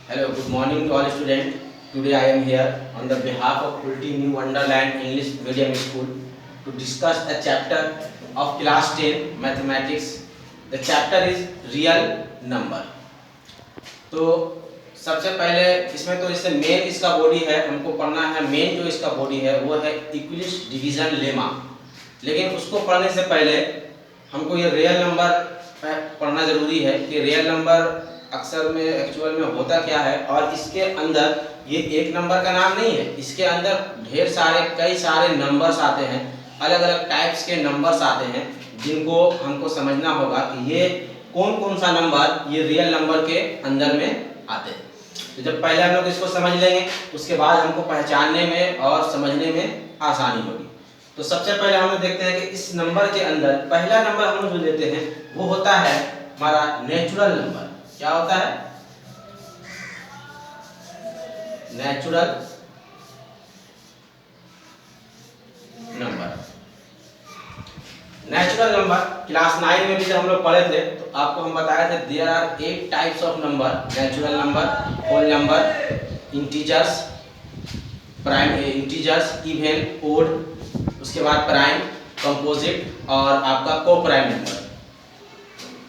Hello, good morning to all students. Today I am here on the behalf of Ulti New Wonderland English Medium School to discuss a chapter of class 10 mathematics. The chapter is real number. तो सबसे पहले इसमें तो इससे main इसका body है, हमको पढ़ना है मेन जो इसका बॉडी है वो है इक्विलिश डिवीजन लेमा। लेकिन उसको पढ़ने से पहले हमको ये रियल नंबर पढ़ना ज़रूरी है कि रियल नंबर अक्सर में एक्चुअल में होता क्या है, और इसके अंदर ये एक नंबर का नाम नहीं है, इसके अंदर ढेर सारे कई सारे नंबर्स आते हैं, अलग अलग टाइप्स के नंबर्स आते हैं जिनको हमको समझना होगा कि ये कौन कौन सा नंबर ये रियल नंबर के अंदर में आते हैं। तो जब पहले हम लोग इसको समझ लेंगे उसके बाद हमको पहचानने में और समझने में आसानी होगी। तो सबसे पहले हम लोग देखते हैं कि इस नंबर के अंदर पहला नंबर हम लोग जो लेते हैं वो होता है हमारा नेचुरल नंबर। क्या होता है? Natural number. Natural number class 9 में भी जब हम लोग पढ़े थे तो आपको हम बताए थे there are 8 types of number. Natural number, whole number, integers, prime integers, even, odd, उसके बाद प्राइम, कंपोजिट और आपका को प्राइम नंबर।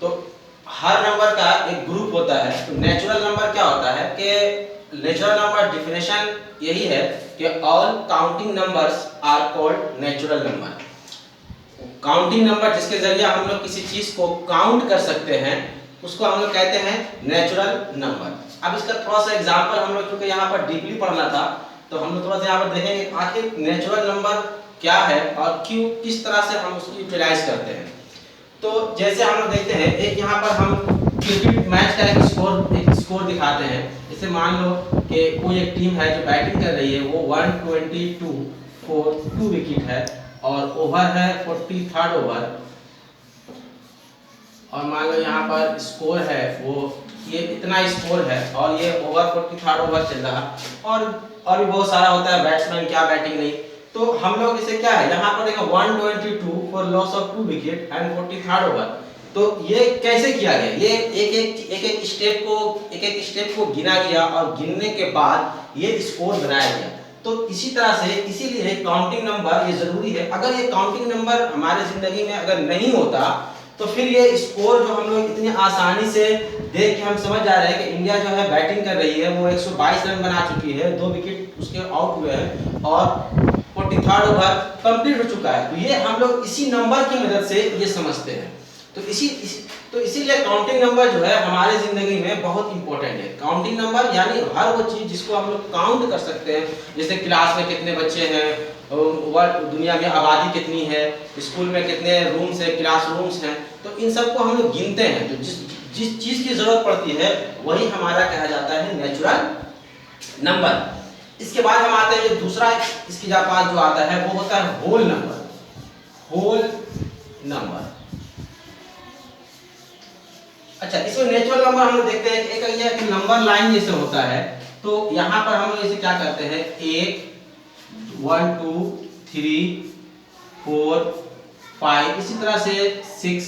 तो हर नंबर का एक ग्रुप होता है। तो नेचुरल नंबर क्या होता है कि नेचुरल नंबर डिफिनेशन यही है कि all counting numbers are called natural number. Counting number जिसके जरिए हम लोग किसी चीज को काउंट कर सकते हैं उसको हम लोग कहते हैं नेचुरल नंबर। अब इसका थोड़ा सा एग्जांपल हम लोग, क्योंकि यहाँ पर डीपली पढ़ना था तो हम लोग थोड़ा सा यहाँ पर देखेंगे आखिर नेचुरल नंबर क्या है और क्यों, किस तरह से हम उसको यूटिलाइज करते हैं। तो जैसे हम लोग देखते हैं, एक यहाँ पर हम क्रिकेट मैच का एक स्कोर दिखाते हैं। जैसे मान लो कि कोई एक टीम है जो बैटिंग कर रही है, वो 122 फॉर 2 विकेट है और ओवर है 43rd ओवर, और मान लो यहाँ पर स्कोर है वो ये इतना स्कोर है और ये ओवर 43rd ओवर चल रहा, और भी बहुत सारा होता है बैट्समैन क्या बैटिंग नहीं। तो हम लोग इसे क्या है यहाँ पर देखो 122 for loss of 2 wicket and 43rd over. तो ये कैसे किया गया? ये एक एक स्टेप को गिना गया और गिनने के बाद ये स्कोर बनाया गया। तो इसी तरह से इसीलिए काउंटिंग नंबर ये जरूरी है। अगर ये काउंटिंग नंबर हमारे जिंदगी में अगर नहीं होता तो फिर ये स्कोर जो हम लोग इतनी आसानी से देख के हम समझ जा रहे हैं कि इंडिया जो है बैटिंग कर रही है, वो 122 रन बना चुकी है, 2 विकेट उसके आउट हुए हैं और 43rd ओवर कंप्लीट हो चुका है। तो ये हम लोग इसी नंबर की मदद से ये समझते हैं। तो इसीलिए काउंटिंग नंबर जो है हमारे जिंदगी में बहुत इंपॉर्टेंट है। काउंटिंग नंबर यानी हर वो चीज जिसको हम लोग काउंट कर सकते हैं, जैसे क्लास में कितने बच्चे हैं, दुनिया में आबादी कितनी है, स्कूल में कितने रूम्स है, क्लास रूम्स हैं, तो इन सबको हम लोग गिनते हैं। तो जिस चीज की जरूरत पड़ती है वही हमारा कहा जाता है नेचुरल नंबर। इसके बाद हम आते हैं, दूसरा इसके पास जो आता है वो होता है होल नंबर। होल नंबर, अच्छा, इसमें नेचुरल नंबर हम लोग देखते हैं कि एक ये नंबर लाइन जैसे होता है। तो यहाँ पर हम लोग इसे क्या करते हैं, 1 2 3 4 5, इसी तरह से 6,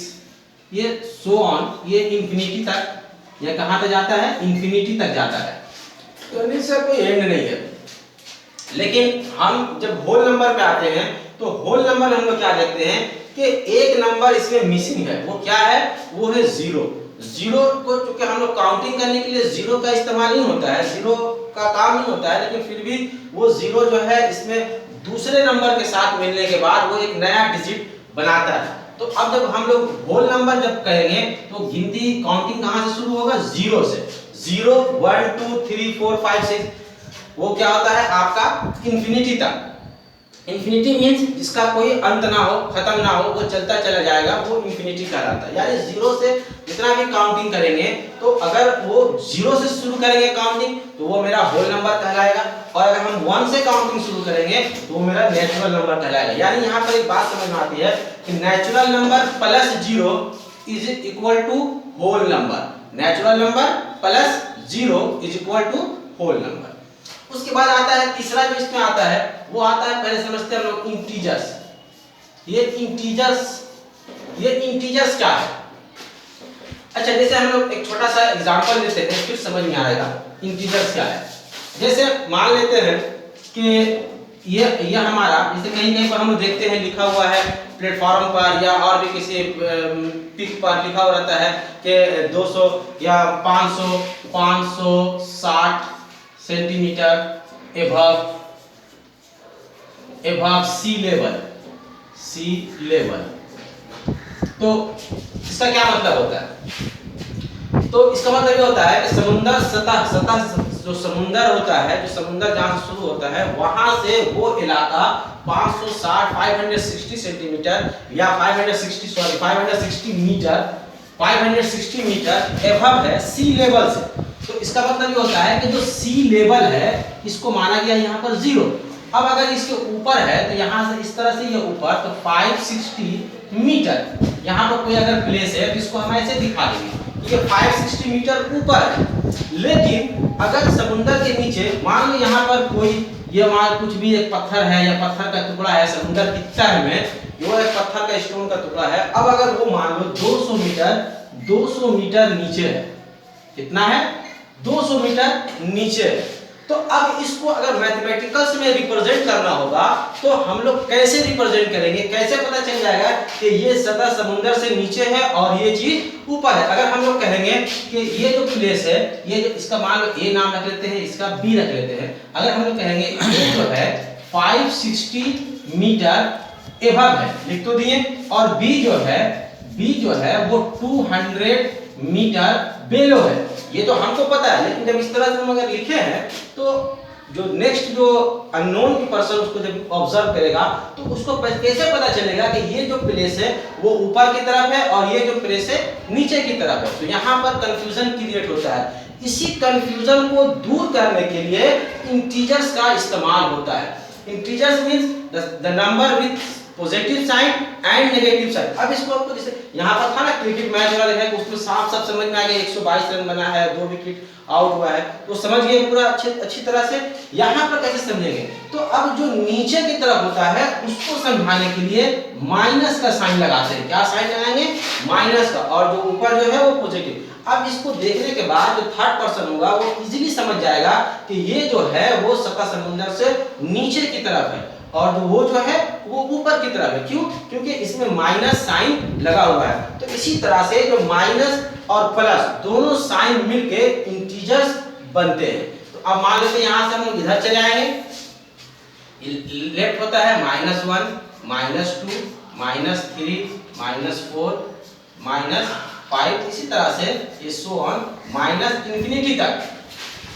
ये सो ऑन, ये इंफिनिटी तक, ये कहाँ तक जाता है? इंफिनिटी तक जाता है। तो इसका कोई एंड नहीं है। लेकिन हम जब होल नंबर पे आते हैं तो होल नंबर हम लोग क्या देखते हैं कि एक नंबर इसमें मिसिंग है। वो क्या है? वो है जीरो। जीरो को चूंकि हम लोग काउंटिंग करने के लिए जीरो का इस्तेमाल नहीं होता है, जीरो का काम नहीं होता है, लेकिन फिर भी वो जीरो जो है इसमें दूसरे नंबर के साथ मिलने के बाद वो एक नया डिजिट बनाता है। तो अब जब हम लोग होल नंबर जब कहेंगे तो गिनती काउंटिंग कहाँ से शुरू होगा? जीरो से। 0 1 2 3 4 5 6, वो क्या होता है आपका इंफिनिटी तक। इंफिनिटी मींस जिसका कोई अंत ना हो, खत्म ना हो, वो चलता चला जाएगा, वो इंफिनिटी कहलाता है। यानी जीरो से जितना भी काउंटिंग करेंगे तो अगर वो जीरो से शुरू करेंगे काउंटिंग तो वो मेरा होल नंबर कहलाएगा, और अगर हम 1 से काउंटिंग शुरू करेंगे तो वो मेरा नेचुरल नंबर कहलाएगा। यानी यहाँ पर एक बात समझ में आती है कि natural number plus zero is equal to whole number. Natural number plus zero is equal to whole number. उसके बाद आता है तीसरा जो इसमें आता है वो आता है, पहले समझते हैं हम लोग इंटीजर्स। ये इंटीजर्स क्या है? अच्छा, जैसे हम लोग एक छोटा सा एग्जांपल लेते हैं फिर समझ में आएगा। इंटीजर्स क्या है। जैसे मान लेते हैं कि ये हमारा, जैसे कहीं कहीं पर हम लोग देखते हैं लिखा हुआ है प्लेटफॉर्म पर या और भी किसी पिक पर लिखा हुआ रहता है कि 200 या 560 सेंटीमीटर एबव सी लेवल। तो इसका क्या मतलब होता है? तो इसका मतलब ये होता है कि समुद्र सतह जो समुद्र होता है, जो समुद्र जहां से शुरू होता है वहां से वो इलाका 560 सेंटीमीटर या 560 मीटर एबव है सी लेवल से। तो इसका मतलब ये होता है कि जो सी लेवल है इसको माना गया यहाँ पर 0। अब अगर इसके ऊपर है तो यहाँ से इस तरह से ये ऊपर, तो 560 मीटर यहाँ पर कोई अगर प्लेस है तो इसको हम ऐसे दिखा देंगे, ये 560 मीटर ऊपर है। लेकिन अगर समुद्र के नीचे मान लो यहाँ पर कोई ये मान कुछ भी एक पत्थर है या पत्थर का टुकड़ा है समुद्र की तह में, वो एक पत्थर का स्टोन का टुकड़ा है। अब अगर वो मान लो 200 मीटर नीचे है, कितना है 200 मीटर नीचे है। तो अब इसको अगर मैथमेटिकल्स में रिप्रेजेंट करना होगा तो हम लोग कैसे रिप्रेजेंट करेंगे, कैसे पता चल जाएगा कि ये सतह समुद्र से नीचे है और ये चीज ऊपर है। अगर हम लोग कहेंगे कि ये जो प्लेस है, ये जो इसका मान लो ए नाम रख लेते हैं, इसका बी रख लेते हैं। अगर हम लोग कहेंगे ये जो है 560 मीटर एबव है, लिख तो दिए, और बी जो है वो 200 मीटर बेलो है। ये तो हमको पता है, लेकिन जब इस तरह से हम अगर लिखे हैं तो जो नेक्स्ट जो अननोन पर्सन उसको जब ऑब्जर्व करेगा तो उसको कैसे पता चलेगा कि ये जो प्लेस है वो ऊपर की तरफ है और ये जो प्लेस है नीचे की तरफ है। तो यहाँ पर कंफ्यूजन क्रिएट होता है। इसी कंफ्यूजन को दूर करने के लिए इंटीजर्स का इस्तेमाल होता है। Integers means the number with positive sign and negative sign. अब इसको आपको जैसे यहाँ पर था ना क्रिकेट मैच वाला देखा, उसमें साफ साफ समझ में आ गया 122 रन बना है, 2 विकेट आउट हुआ है, तो समझ गए पूरा अच्छी तरह से। यहाँ पर कैसे समझेंगे, तो अब जो नीचे की तरफ होता है उसको समझाने के लिए माइनस का साइन लगाते हैं। क्या साइन लगाएंगे? माइनस का, और जो ऊपर जो है वो पॉजिटिव। अब इसको देखने के बाद जो थर्ड पर्सन होगा वो इजीली समझ जाएगा कि ये जो है वो सतह समुद्र से नीचे की तरफ है और जो वो जो है वो ऊपर की तरफ है। क्यों? क्योंकि इसमें माइनस साइन लगा हुआ है। तो इसी तरह से जो माइनस और प्लस दोनों साइन मिलके इंटीजर्स बनते हैं। तो अब मान लेते हैं यहां से हम लोग इधर चले आएंगे, लेफ्ट होता है -1 -2 -3 -4 -5, इसी तरह से ये सो ऑन माइनस इंफिनिटी तक।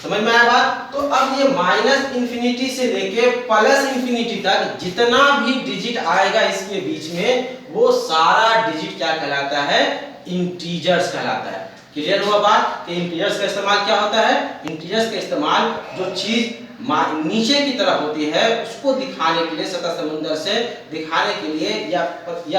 समझ में आया बात? तो अब ये माइनस इंफिनिटी से लेके प्लस इंफिनिटी तक जितना भी डिजिट आएगा इसके बीच में वो सारा डिजिट क्या कहलाता है? इंटीजर्स कहलाता है। क्लियर हुआ बात कि इंटीजर्स का इस्तेमाल क्या होता है? इंटीजर्स का इस्तेमाल जो चीज नीचे की तरफ होती है उसको दिखाने के लिए, सतह समुद्र से दिखाने के लिए या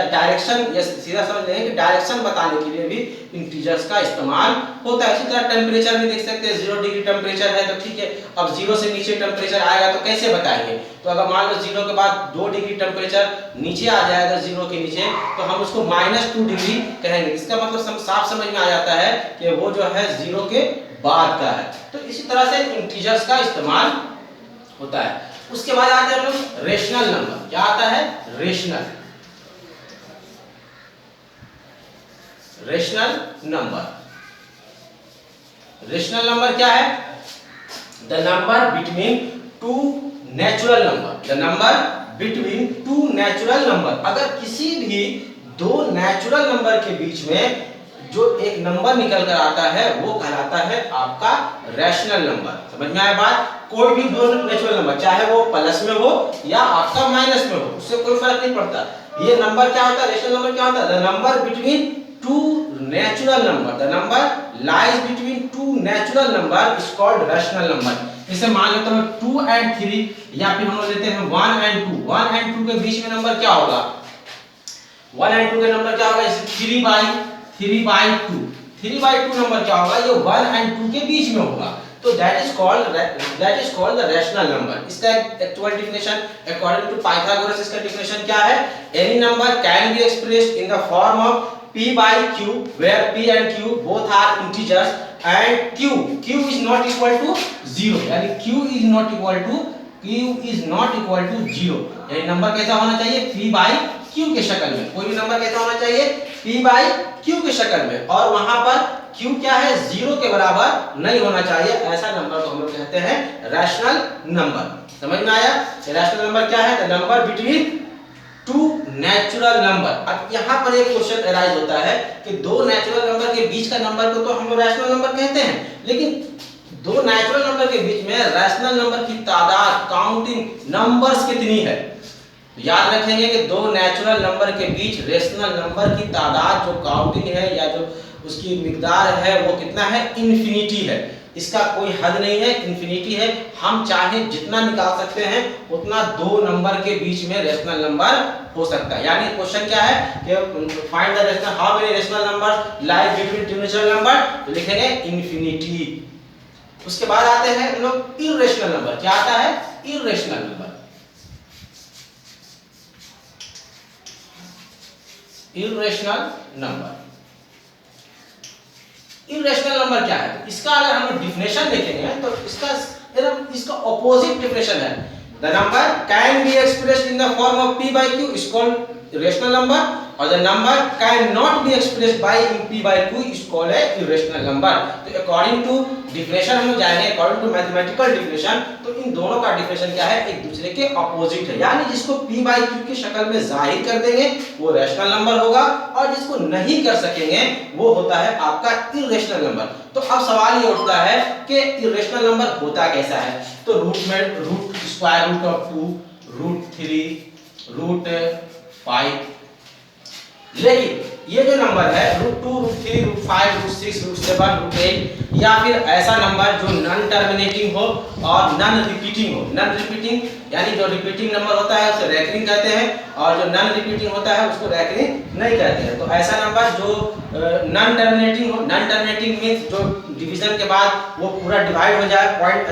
डायरेक्शन, या सीधा समझ लेंगे कि डायरेक्शन बताने के लिए भी इंटीजर्स का इस्तेमाल होता है। इसी तरह टेम्परेचर भी देख सकते हैं, 0 डिग्री टेम्परेचर है तो ठीक है, अब 0 से नीचे टेम्परेचर आएगा तो कैसे बताएंगे? तो अगर मान लो 0 के बाद 2 डिग्री टेम्परेचर नीचे आ जाएगा 0 के नीचे, तो हम उसको -2 डिग्री कहेंगे। इसका मतलब साफ समझ में आ जाता है कि वो जो है 0 के बाद का है। तो इसी तरह से इंटीजर्स का इस्तेमाल होता है। उसके बाद आते हैं हम लोग रेशनल नंबर। क्या आता है? Rational number. रेशनल नंबर क्या है? The number between two natural number. The number between two natural number. अगर किसी भी दो नेचुरल नंबर के बीच में जो एक नंबर निकल कर आता है वो कहलाता है आपका रैशनल नंबर। समझ में आया बात? कोई भी दो नेचुरल नंबर, चाहे वो प्लस में हो या आपका माइनस में हो, उससे कोई फर्क नहीं पड़ता। ये नंबर क्या होता है? रैशनल नंबर क्या होता है? The number between two natural number. The number lies between two natural number is called rational number. जैसे मान लेते हैं 2 और 3, या फिर हम लोग लेते हैं 1 और 2। 1 और 2 के बीच में नंबर क्या होगा? 1 और 2 के नंबर क्या होगा? जैसे 3/2। 3/2 नंबर क्या होगा? ये 1 और 2 के बीच में होगा। तो that is called the rational number. इसका actual definition according to Pythagoras, इसका डेफिनेशन क्या है? Any number can be expressed in the form of p by q where p and q both are integers and q is not equal to 0, यानी q is not equal to 0, यानी number कैसा होना चाहिए p by q के शक्ल में। कोई भी नंबर कैसा होना चाहिए p बाई q के शक्ल में, और वहां पर q क्या है 0 के बराबर नहीं होना चाहिए। ऐसा नंबर को हम लोग कहते हैं रैशनल नंबर। समझ में आया? रैशनल नंबर क्या है? The number between two natural number. अब यहाँ पर एक क्वेश्चन अराइज होता है कि दो नेचुरल नंबर के बीच का नंबर को तो हम लोग रैशनल नंबर कहते हैं, लेकिन दो नेचुरल नंबर के बीच में रैशनल नंबर की तादाद, काउंटिंग नंबर्स कितनी है? याद रखेंगे कि दो नेचुरल नंबर के बीच रैशनल नंबर की तादाद, जो काउंटिंग है या जो उसकी मिकदार है, वो कितना है? इन्फिनिटी है। इसका कोई हद नहीं है, इन्फिनिटी है। हम चाहे जितना निकाल सकते हैं उतना दो नंबर के बीच में रैशनल नंबर हो सकता है। यानी क्वेश्चन क्या है कि find the rational, how many rational numbers lie between two natural number, तो लिखेंगे इन्फिनिटी। उसके बाद आते हैं हम लोग इर्रेशनल नंबर। क्या आता है? Irrational number. Irrational number, irrational number क्या है? इसका अगर हम डिफिनेशन देखेंगे तो इसका ऑपोजिट डिफिनेशन है। The number can be expressed in the form of p by q is called irrational number, और the number can not be expressed by p by q is called a irrational number. तो according to definition हम लोग जाएंगे, according to mathematical definition, तो इन दोनों का definition क्या है? एक दूसरे के अपोजिट है। यानी जिसको p by q की शक्ल में जाहिर कर देंगे वो रैशनल नंबर होगा, और जिसको नहीं कर सकेंगे वो होता है आपका इरेशनल नंबर। तो अब सवाल ये उठता है कि इरेशनल नंबर होता कैसा है? तो root square root of 2, root 3, root 5, लेकिन ये जो नंबर है root 2, root 3, root 5, root 6, root 7, root 8, या फिर ऐसा नंबर जो नॉन टर्मिनेटिंग हो और नॉन रिपीटिंग हो। नॉन रिपीटिंग यानी जो रिपीटिंग नंबर होता है उसे रैकरिंग कहते हैं, और जो नॉन रिपीटिंग होता है उसको रैकरिंग नहीं कहते हैं। तो ऐसा नंबर जो नॉन टर्मिनेटिंग हो, नॉन टर्मिनेटिंग मींस जो डिवीजन के बाद वो पूरा डिवाइड हो जाए, पॉइंट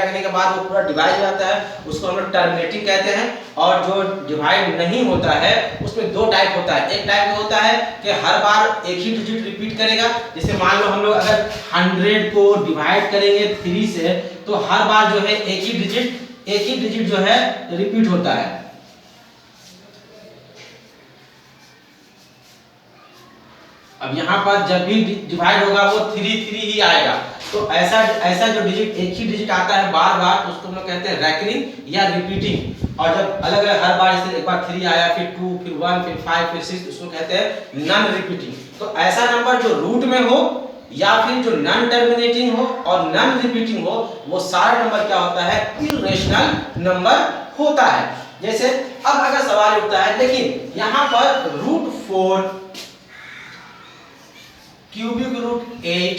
लगने के बाद वो पूरा डिवाइड हो जाता है, उसको हम लोग टर्मिनेटिंग कहते हैं। और जो डिवाइड नहीं होता है उसमें दो टाइप होता है। एक टाइप होता है कि हर बार एक ही डिजिट रिपीट करेगा, जैसे मान लो हम लोग अगर 100 को डिवाइड करेंगे 3 से, तो हर बार जो है एक ही डिजिट जो है रिपीट होता है। अब यहाँ पर जब भी डिवाइड होगा वो 3 ही आएगा। तो ऐसा जो डिजिट एक ही डिजिट आता है बार बार, उसको हम लोग कहते हैं रैकरिंग या रिपीटिंग। और जब अलग अलग हर बार जैसे एक बार 3 आया, फिर 2, फिर 1, फिर 5, फिर 6, उसको कहते हैं नॉन रिपीटिंग। तो ऐसा नंबर जो रूट में हो या फिर जो नॉन टर्मिनेटिंग हो और नॉन रिपीटिंग हो, वो सारा नंबर क्या होता है? इरेशनल नंबर होता है। जैसे अब अगर सवाल उठता है, लेकिन यहाँ पर रूट 4, क्यूबिक रूट 8,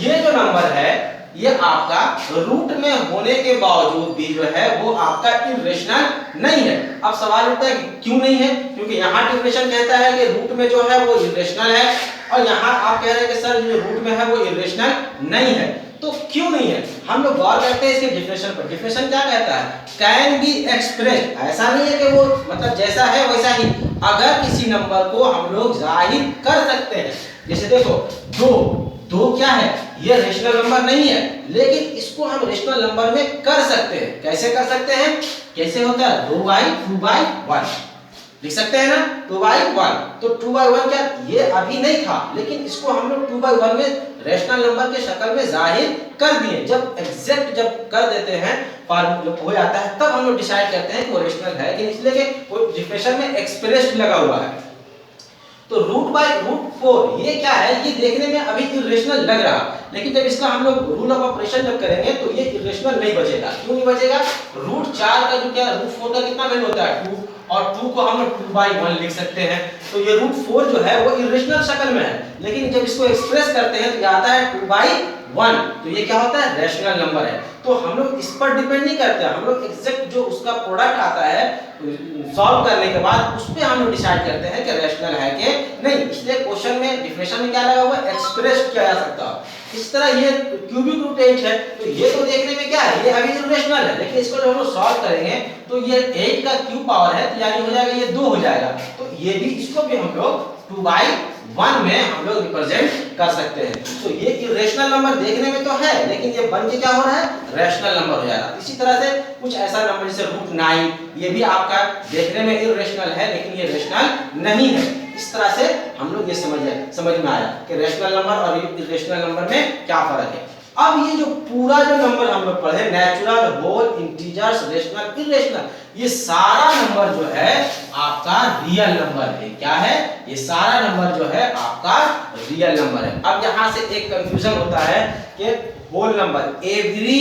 ये जो नंबर है ये आपका रूट में होने के बावजूद भी जो है वो आपका इरेशनल नहीं है। अब सवाल उठता है कि क्यों नहीं है? क्योंकि यहाँ डिफिनेशन कहता है कि रूट में जो है वो इरेशनल है, और यहाँ आप कह रहे हैं कि सर जो रूट में है वो इरेशनल नहीं है। तो क्यों नहीं है? हम लोग गौर करते हैं इसके डिफिनेशन पर। डिफिनेशन क्या कहता है? कैन बी एक्सप्रेस्ड, ऐसा नहीं है कि वो मतलब जैसा है वैसा ही, अगर किसी नंबर को हम लोग जाहिर कर सकते हैं। जैसे देखो दो क्या है? ये रेशनल नंबर नहीं है, लेकिन इसको हम रेशनल नंबर में कर सकते हैं। कैसे कर सकते हैं? कैसे होता है? 2/2/1 लिख सकते हैं ना, 2/1। तो 2/1 क्या ये अभी नहीं था, लेकिन इसको हम लोग 2/1 में रेशनल नंबर के शक्ल में जाहिर कर दिए। जब एग्जैक्ट जब कर देते हैं, जब हो जाता है, तब हम लोग डिसाइड करते हैं कि वो रेशनल है कि इसलिए कि कोई डिफिनेशन में एक्सप्रेस्ड लगा हुआ है। तो √/√4 ये क्या है? ये देखने में अभी इरेशनल लग रहा, लेकिन जब इसका हम लोग रूल ऑफ ऑपरेशन जब करेंगे तो ये इरेशनल नहीं बचेगा। क्यों नहीं बचेगा? √4 का जो क्या √4 का कितना वैल्यू होता है? 2, और 2 को हम लोग 2/1 लिख सकते हैं। तो ये √4 जो है वो इरेशनल शक्ल में है, लेकिन जब इसको एक्सप्रेस करते हैं तो ये आता है 2/1। तो ये क्या होता है? रैशनल नंबर है। तो हम लोग इस पर डिपेंड नहीं करते, हम लोग एग्जैक्ट जो उसका प्रोडक्ट आता है सॉल्व करने के बाद उस पे हम लोग डिसाइड करते हैं कि रैशनल है कि नहीं। इसलिए क्वेश्चन में डिफिनेशन में क्या लगा हुआ है? एक्सप्रेस किया जा सकता है। इस तरह ये क्यूबिक रूट 8 है, तो ये तो देखने में क्या है? ये अभी इरेशनल है, लेकिन इसको जब हम लोग सॉल्व करेंगे तो ये 8 का क्यूब पावर है, तो यानी हो जाएगा ये 2 हो जाएगा। तो ये भी, इसको भी हम लोग 2/1 1 में हम लोग रिप्रेजेंट कर सकते हैं। तो ये इरेशनल नंबर देखने में तो है, लेकिन ये बन के क्या हो रहा है, रैशनल नंबर हो जा रहा है। इसी तरह से कुछ ऐसा नंबर जैसे √9, ये भी आपका देखने में इरेशनल है, लेकिन ये रैशनल नहीं है। इस तरह से हम लोग ये समझ में आया कि रैशनल नंबर और इरेशनल नंबर में क्या फर्क है। अब ये जो पूरा जो नंबर हम लोग पढ़े, natural, whole, integers, rational, irrational, ये सारा नंबर जो है आपका रियल नंबर है। क्या है, ये सारा नंबर जो है आपका रियल नंबर है। अब यहाँ से एक कंफ्यूजन होता है कि whole number, every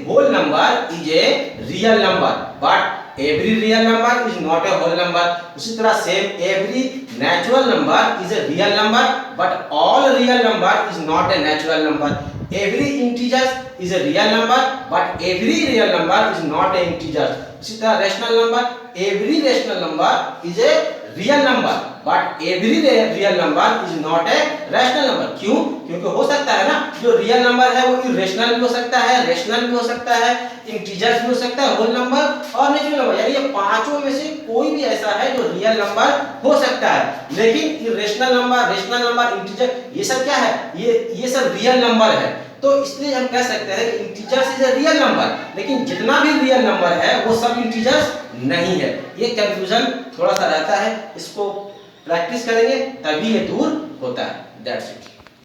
whole number is a real number, but every real number is not a whole number। उसी तरह same every natural number is a real number, but all real number is not a natural number। every integer is a real number, but every real number is not a integer। उसी तरह rational number, every rational number is a real number, but every real number is not a rational number। क्यों? क्योंकि हो सकता है ना, जो real number है वो इरेशनल भी हो सकता है, रेशनल भी हो सकता है, इंटीजर्स भी हो सकता है, होल नंबर और नेचुरल नंबर, यानी ये पांचों में से कोई भी ऐसा है जो रियल नंबर हो सकता है। लेकिन irrational number, rational number, integer, ये सब क्या है, ये सब रियल नंबर है। तो इसलिए हम कह सकते हैं कि integers is a real number, लेकिन जितना भी रियल नंबर है वो सब इंटीजर्स नहीं है। ये कंफ्यूजन थोड़ा सा रहता है, इसको प्रैक्टिस करेंगे तभी ये दूर होता है। That's it.